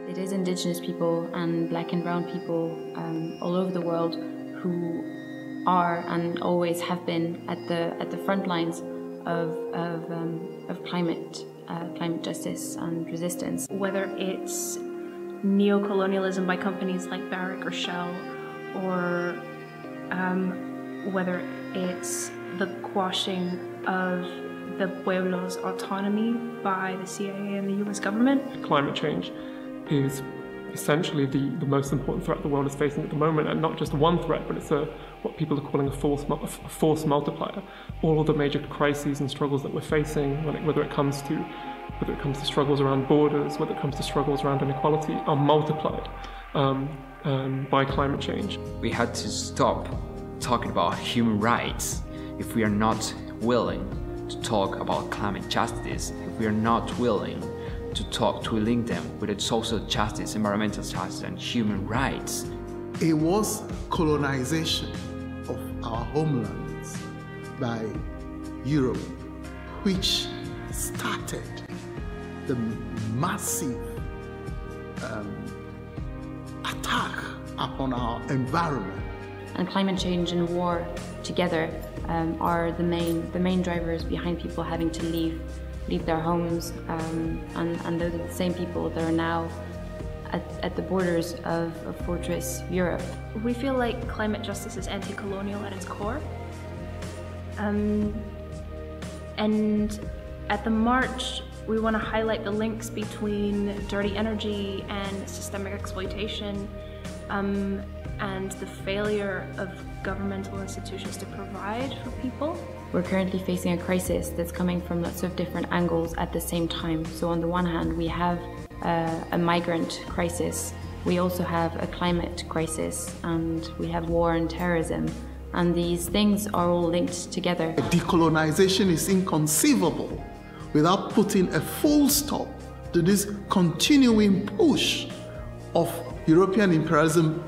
It is indigenous people and black and brown people all over the world who are and always have been at the front lines of climate justice and resistance. Whether it's neo-colonialism by companies like Barrick or Shell, or whether it's the quashing of the Pueblo's autonomy by the CIA and the US government. Climate change is essentially the most important threat the world is facing at the moment, and not just one threat, but it's what people are calling a force multiplier. All of the major crises and struggles that we're facing, whether it comes to struggles around borders, whether it comes to struggles around inequality, are multiplied by climate change. We had to stop talking about human rights if we are not willing to talk about climate justice, if we are not willing to link them with the social justice, environmental justice, and human rights. It was colonization of our homelands by Europe which started the massive attack upon our environment. And climate change and war together are the main drivers behind people having to leave their homes, and those are the same people that are now at the borders of Fortress Europe. We feel like climate justice is anti-colonial at its core. And at the march, we want to highlight the links between dirty energy and systemic exploitation, and the failure of governmental institutions to provide for people. We're currently facing a crisis that's coming from lots of different angles at the same time. So on the one hand, we have a migrant crisis, we also have a climate crisis, and we have war and terrorism. And these things are all linked together. Decolonization is inconceivable without putting a full stop to this continuing push of European imperialism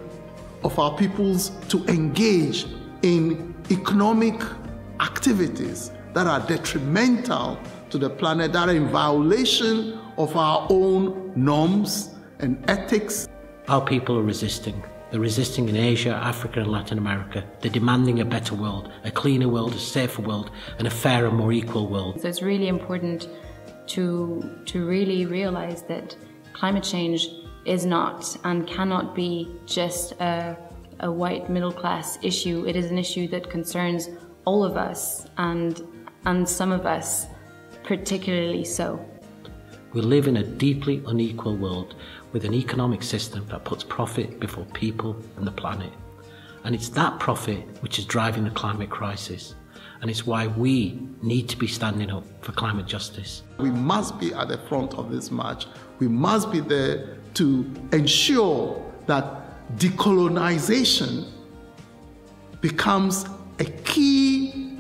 of our peoples to engage in economic activities that are detrimental to the planet, that are in violation of our own norms and ethics. Our people are resisting. They're resisting in Asia, Africa and Latin America. They're demanding a better world, a cleaner world, a safer world, and a fairer, more equal world. So it's really important to really realize that climate change is not and cannot be just a white middle class issue. It is an issue that concerns all of us, and some of us particularly so. We live in a deeply unequal world with an economic system that puts profit before people and the planet. And it's that profit which is driving the climate crisis. And it's why we need to be standing up for climate justice. We must be at the front of this march. We must be there to ensure that decolonization becomes a key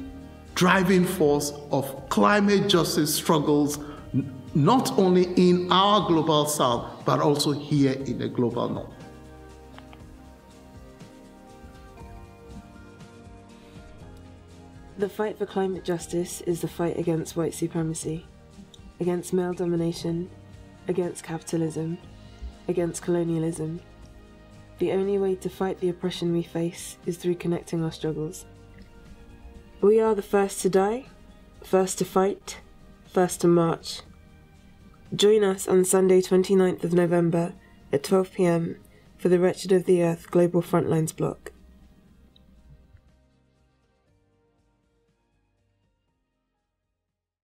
driving force of climate justice struggles, not only in our global south, but also here in the global north. The fight for climate justice is the fight against white supremacy, against male domination, against capitalism, against colonialism. The only way to fight the oppression we face is through connecting our struggles. We are the first to die, first to fight, first to march. Join us on Sunday 29th of November at 12 PM for the Wretched of the Earth Global Frontlines block.